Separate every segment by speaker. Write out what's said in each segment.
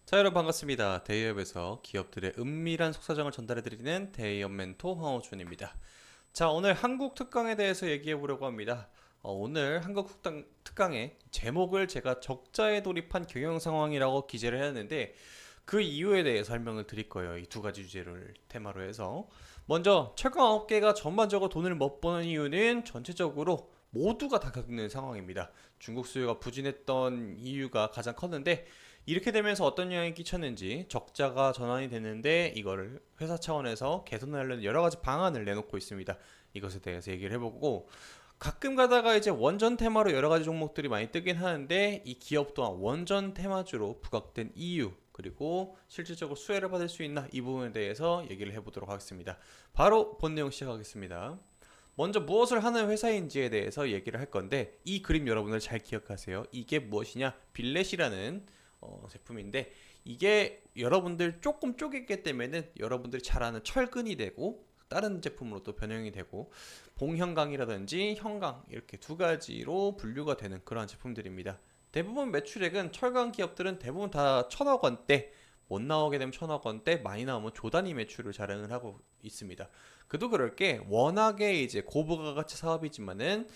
Speaker 1: 자, 여러분 반갑습니다. 대기업에서 기업들의 은밀한 속사정을 전달해드리는 대기업 멘토 황호준입니다. 자, 오늘 한국 특강에 대해서 얘기해 보려고 합니다. 오늘 한국 특강의 제목을 제가 적자에 돌입한 경영 상황이라고 기재를 했는데 그 이유에 대해 설명을 드릴 거예요. 이 두 가지 주제를 테마로 해서. 먼저 철강업계가 전반적으로 돈을 못 버는 이유는 전체적으로 모두가 다 겪는 상황입니다. 중국 수요가 부진했던 이유가 가장 컸는데 이렇게 되면서 어떤 영향이 끼쳤는지 적자가 전환이 됐는데 이거를 회사 차원에서 개선하려는 여러 가지 방안을 내놓고 있습니다. 이것에 대해서 얘기를 해보고 가끔 가다가 이제 원전 테마로 여러 가지 종목들이 많이 뜨긴 하는데 이 기업 또한 원전 테마주로 부각된 이유 그리고 실질적으로 수혜를 받을 수 있나 이 부분에 대해서 얘기를 해보도록 하겠습니다. 바로 본 내용 시작하겠습니다. 먼저 무엇을 하는 회사인지에 대해서 얘기를 할 건데 이 그림 여러분들 잘 기억하세요. 이게 무엇이냐? 빌렛이라는 제품인데 이게 여러분들 조금 쪼갰기 때문에는 여러분들이 잘 아는 철근이 되고 다른 제품으로 또 변형이 되고 봉형광이라든지 형광 이렇게 두 가지로 분류가 되는 그런 제품들입니다. 대부분 매출액은 철강 기업들은 대부분 다 1,000억 원대, 못 나오게 되면 1,000억 원대, 많이 나오면 조 단위 매출을 자랑을 하고 있습니다. 그도 그럴 게 워낙에 이제 고부가가치 사업이지만은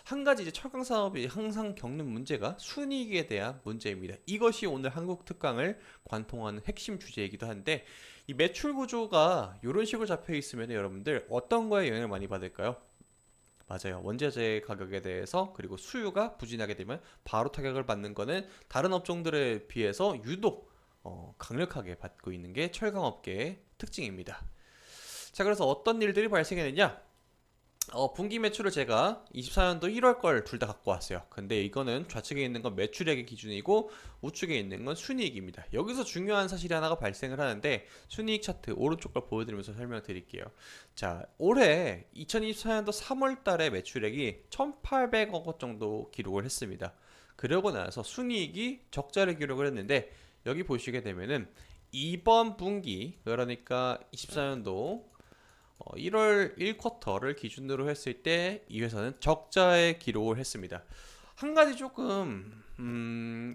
Speaker 1: 한 가지 이제 철강 사업이 항상 겪는 문제가 순이익에 대한 문제입니다. 이것이 오늘 한국 특강을 관통하는 핵심 주제이기도 한데 이 매출 구조가 이런 식으로 잡혀 있으면 여러분들 어떤 거에 영향을 많이 받을까요? 맞아요. 원자재 가격에 대해서 그리고 수요가 부진하게 되면 바로 타격을 받는 거는 다른 업종들에 비해서 유독 강력하게 받고 있는 게 철강업계의 특징입니다. 자, 그래서 어떤 일들이 발생했느냐? 분기 매출을 제가 24년도 1월 걸 둘 다 갖고 왔어요. 근데 이거는 좌측에 있는 건 매출액의 기준이고 우측에 있는 건 순이익입니다. 여기서 중요한 사실이 하나가 발생을 하는데 순이익 차트 오른쪽 걸 보여드리면서 설명드릴게요. 자, 올해 2024년도 3월 달에 매출액이 1,800억 원 정도 기록을 했습니다. 그러고 나서 순이익이 적자를 기록을 했는데 여기 보시게 되면은 이번 분기 그러니까 24년도 1월 1쿼터를 기준으로 했을 때 이 회사는 적자의 기록을 했습니다. 한 가지 조금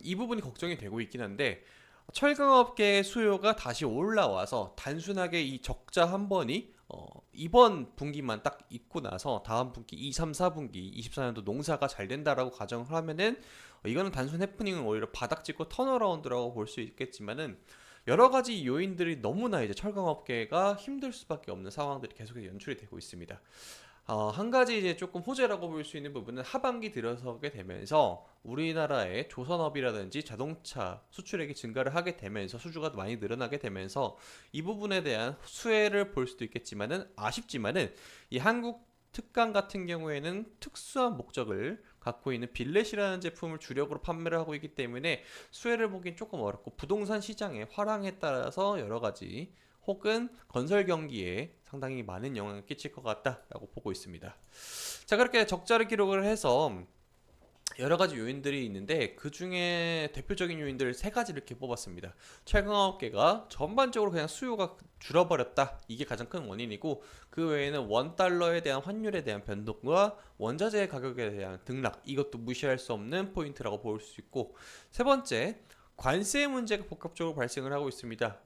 Speaker 1: 이 부분이 걱정이 되고 있긴 한데 철강업계의 수요가 다시 올라와서 단순하게 이 적자 한 번이 이번 분기만 딱 있고 나서 다음 분기 2, 3, 4분기 24년도 농사가 잘 된다라고 가정을 하면은 이거는 단순 해프닝은 오히려 바닥 찍고 턴어라운드라고 볼 수 있겠지만은 여러 가지 요인들이 너무나 이제 철강업계가 힘들 수밖에 없는 상황들이 계속해서 연출이 되고 있습니다. 한 가지 이제 조금 호재라고 볼 수 있는 부분은 하반기 들어서게 되면서 우리나라의 조선업이라든지 자동차 수출액이 증가를 하게 되면서 수주가 많이 늘어나게 되면서 이 부분에 대한 수혜를 볼 수도 있겠지만은 아쉽지만은 이 한국 특강 같은 경우에는 특수한 목적을 갖고 있는 빌렛이라는 제품을 주력으로 판매를 하고 있기 때문에 수혜를 보긴 조금 어렵고 부동산 시장의 화랑에 따라서 여러 가지 혹은 건설 경기에 상당히 많은 영향을 끼칠 것 같다라고 보고 있습니다. 자, 그렇게 적자를 기록을 해서 여러 가지 요인들이 있는데 그 중에 대표적인 요인들 세 가지를 이렇게 뽑았습니다. 철강업계가 전반적으로 그냥 수요가 줄어버렸다. 이게 가장 큰 원인이고 그 외에는 원 달러에 대한 환율에 대한 변동과 원자재 가격에 대한 등락 이것도 무시할 수 없는 포인트라고 볼 수 있고 세 번째 관세 문제가 복합적으로 발생을 하고 있습니다.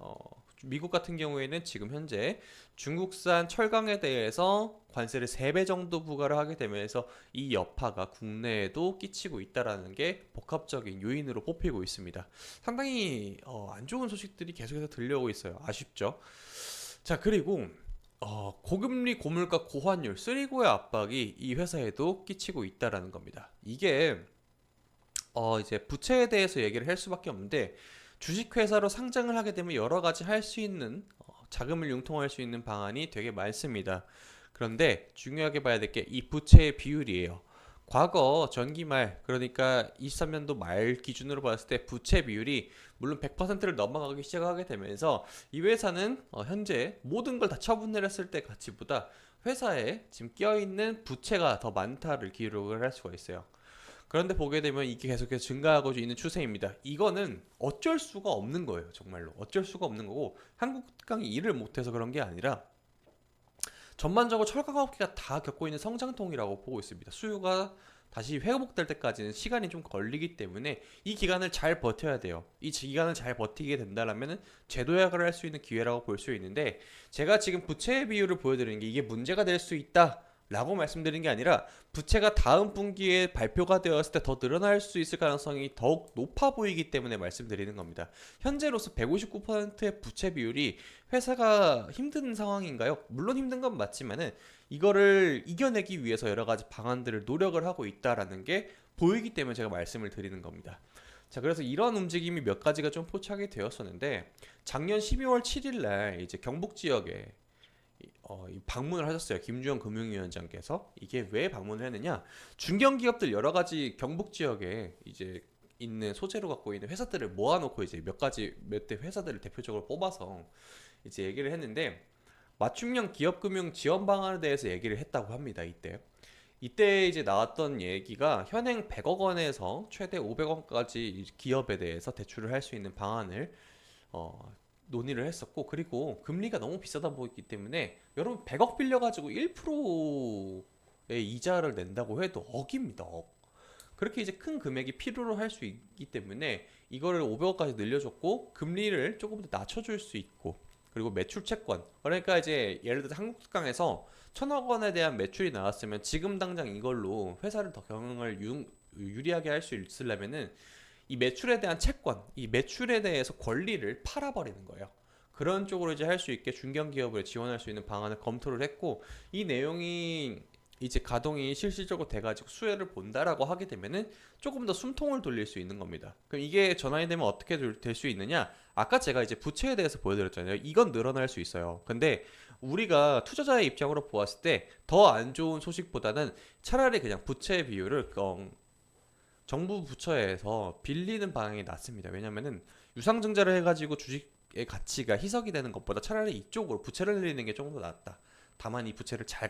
Speaker 1: 미국 같은 경우에는 지금 현재 중국산 철강에 대해서 관세를 3배 정도 부과를 하게 되면서 이 여파가 국내에도 끼치고 있다라는 게 복합적인 요인으로 뽑히고 있습니다. 상당히 안 좋은 소식들이 계속해서 들려오고 있어요. 아쉽죠? 자, 그리고 고금리, 고물가, 고환율, 쓰리고의 압박이 이 회사에도 끼치고 있다라는 겁니다. 이게 이제 부채에 대해서 얘기를 할 수밖에 없는데 주식회사로 상장을 하게 되면 여러 가지 할 수 있는 자금을 융통할 수 있는 방안이 되게 많습니다. 그런데 중요하게 봐야 될 게 이 부채의 비율이에요. 과거 전기 말 그러니까 23년도 말 기준으로 봤을 때 부채 비율이 물론 100%를 넘어가기 시작하게 되면서 이 회사는 현재 모든 걸 다 처분을 했을 때 가치보다 회사에 지금 껴있는 부채가 더 많다를 기록을 할 수가 있어요. 그런데 보게 되면 이게 계속해서 증가하고 있는 추세입니다. 이거는 어쩔 수가 없는 거예요. 정말로 어쩔 수가 없는 거고 한국 특강이 일을 못해서 그런 게 아니라 전반적으로 철강업계가 다 겪고 있는 성장통이라고 보고 있습니다. 수요가 다시 회복될 때까지는 시간이 좀 걸리기 때문에 이 기간을 잘 버텨야 돼요. 이 기간을 잘 버티게 된다라면은 재도약을 할 수 있는 기회라고 볼 수 있는데, 제가 지금 부채의 비율을 보여드리는 게 이게 문제가 될 수 있다 라고 말씀드린 게 아니라, 부채가 다음 분기에 발표가 되었을 때 더 늘어날 수 있을 가능성이 더욱 높아 보이기 때문에 말씀드리는 겁니다. 현재로서 159%의 부채 비율이 회사가 힘든 상황인가요? 물론 힘든 건 맞지만은 이거를 이겨내기 위해서 여러 가지 방안들을 노력을 하고 있다라는 게 보이기 때문에 제가 말씀을 드리는 겁니다. 자, 그래서 이런 움직임이 몇 가지가 좀 포착이 되었었는데, 작년 12월 7일 날 이제 경북 지역에 방문을 하셨어요. 김주영 금융위원장께서. 이게 왜 방문을 했느냐? 중견기업들 여러 가지 경북 지역에 이제 있는 소재로 갖고 있는 회사들을 모아놓고 이제 몇 대 회사들을 대표적으로 뽑아서 이제 얘기를 했는데, 맞춤형 기업금융 지원 방안에 대해서 얘기를 했다고 합니다. 이때 이제 나왔던 얘기가 현행 100억 원에서 최대 500원까지 기업에 대해서 대출을 할 수 있는 방안을 어, 논의를 했었고, 그리고 금리가 너무 비싸다 보이기 때문에 여러분 100억 빌려가지고 1%의 이자를 낸다고 해도 억입니다. 억. 그렇게 이제 큰 금액이 필요로 할 수 있기 때문에 이거를 500억까지 늘려줬고, 금리를 조금 더 낮춰줄 수 있고, 그리고 매출 채권, 그러니까 이제 예를 들어 한국특강에서 1000억 원에 대한 매출이 나왔으면 지금 당장 이걸로 회사를 더 경영을 유리하게 할 수 있으려면은 이 매출에 대한 채권, 이 매출에 대해서 권리를 팔아버리는 거예요. 그런 쪽으로 이제 할 수 있게 중견기업을 지원할 수 있는 방안을 검토를 했고, 이 내용이 이제 가동이 실질적으로 돼가지고 수혜를 본다라고 하게 되면은 조금 더 숨통을 돌릴 수 있는 겁니다. 그럼 이게 전환이 되면 어떻게 될 수 있느냐? 아까 제가 이제 부채에 대해서 보여드렸잖아요. 이건 늘어날 수 있어요. 근데 우리가 투자자의 입장으로 보았을 때 더 안 좋은 소식보다는 차라리 그냥 부채 비율을 정부 부처에서 빌리는 방향이 낫습니다. 왜냐면은 유상증자를 해가지고 주식의 가치가 희석이 되는 것보다 차라리 이쪽으로 부채를 내리는 게 조금 더 낫다. 다만 이 부채를 잘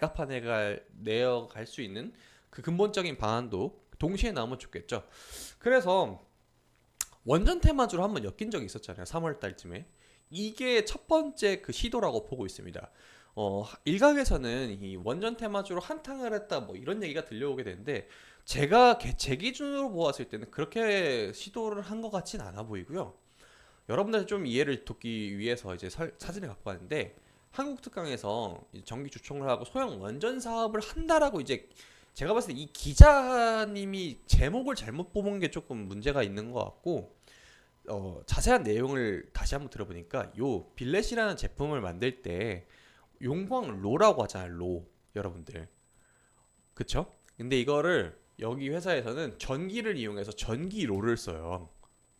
Speaker 1: 내어갈 수 있는 그 근본적인 방안도 동시에 나오면 좋겠죠. 그래서 원전 테마주로 한번 엮인 적이 있었잖아요. 3월 달쯤에. 이게 첫 번째 그 시도라고 보고 있습니다. 일각에서는 이 원전 테마주로 한탕을 했다 뭐 이런 얘기가 들려오게 되는데, 제 기준으로 보았을 때는 그렇게 시도를 한 것 같진 않아 보이고요. 여러분들 좀 이해를 돕기 위해서 이제 사진을 갖고 왔는데, 한국 특강에서 전기 주총을 하고 소형 원전 사업을 한다라고 이제, 제가 봤을 때 이 기자님이 제목을 잘못 뽑은 게 조금 문제가 있는 것 같고, 자세한 내용을 다시 한번 들어보니까 요 빌렛이라는 제품을 만들 때 용광 로라고 하잖아요. 로, 여러분들 그쵸? 근데 이거를 여기 회사에서는 전기를 이용해서 전기로를 써요.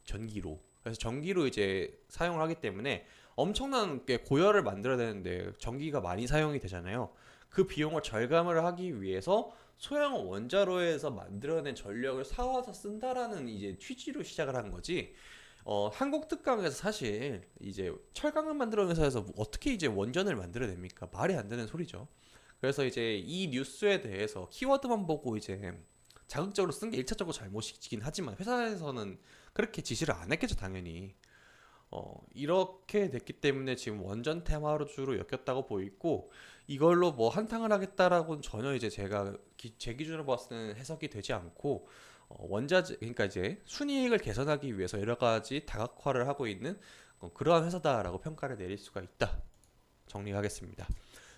Speaker 1: 전기로. 그래서 전기로 이제 사용을 하기 때문에 엄청난 게 고열을 만들어야 되는데 전기가 많이 사용이 되잖아요. 그 비용을 절감을 하기 위해서 소형 원자로에서 만들어낸 전력을 사와서 쓴다라는 이제 취지로 시작을 한 거지. 한국 특강에서 사실 이제 철강을 만들어낸 회사에서 어떻게 이제 원전을 만들어냅니까? 말이 안 되는 소리죠. 그래서 이제 이 뉴스에 대해서 키워드만 보고 이제 자극적으로 쓴 게 1차적으로 잘못이긴 하지만, 회사에서는 그렇게 지시를 안 했겠죠, 당연히. 이렇게 됐기 때문에 지금 원전 테마주로 엮였다고 보이고, 이걸로 뭐 한탕을 하겠다라고는 전혀 이제 제 기준으로 봤을 때는 해석이 되지 않고, 그러니까 이제 순이익을 개선하기 위해서 여러 가지 다각화를 하고 있는 그러한 회사다라고 평가를 내릴 수가 있다. 정리하겠습니다.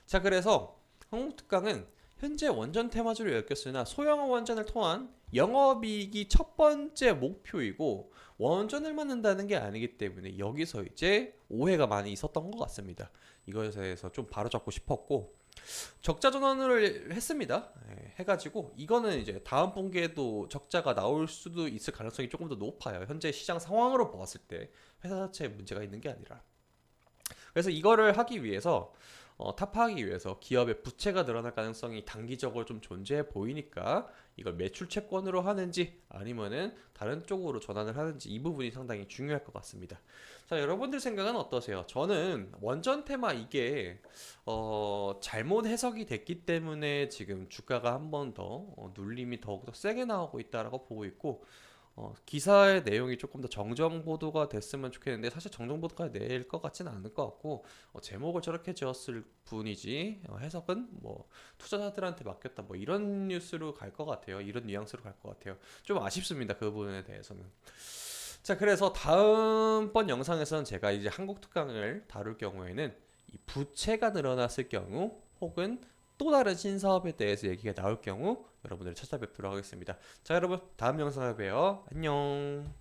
Speaker 1: 자, 그래서 한국특강은 현재 원전 테마주로 엮였으나 소형 원전을 통한 영업이익이 첫 번째 목표이고, 원전을 만든다는 게 아니기 때문에 여기서 이제 오해가 많이 있었던 것 같습니다. 이것에 대해서 좀 바로잡고 싶었고, 적자 전환을 했습니다. 해가지고 이거는 이제 다음 분기에도 적자가 나올 수도 있을 가능성이 조금 더 높아요. 현재 시장 상황으로 보았을 때 회사 자체에 문제가 있는 게 아니라. 그래서 이거를 하기 위해서 타파하기 위해서 기업의 부채가 늘어날 가능성이 단기적으로 좀 존재해 보이니까 이걸 매출 채권으로 하는지 아니면은 다른 쪽으로 전환을 하는지, 이 부분이 상당히 중요할 것 같습니다. 자, 여러분들 생각은 어떠세요? 저는 원전 테마 이게 잘못 해석이 됐기 때문에 지금 주가가 한 번 더 눌림이 더욱더 세게 나오고 있다라고 보고 있고, 기사의 내용이 조금 더 정정 보도가 됐으면 좋겠는데 사실 정정 보도가 낼 것 같지는 않을 것 같고 제목을 저렇게 지었을 뿐이지 해석은 뭐 투자자들한테 맡겼다 뭐 이런 뉴스로 갈 것 같아요. 이런 뉘앙스로 갈 것 같아요. 좀 아쉽습니다. 그 부분에 대해서는. 자, 그래서 다음번 영상에서는 제가 이제 한국 특강을 다룰 경우에는 이 부채가 늘어났을 경우 혹은 또 다른 신사업에 대해서 얘기가 나올 경우 여러분들을 찾아뵙도록 하겠습니다. 자, 여러분 다음 영상에 봬요. 안녕.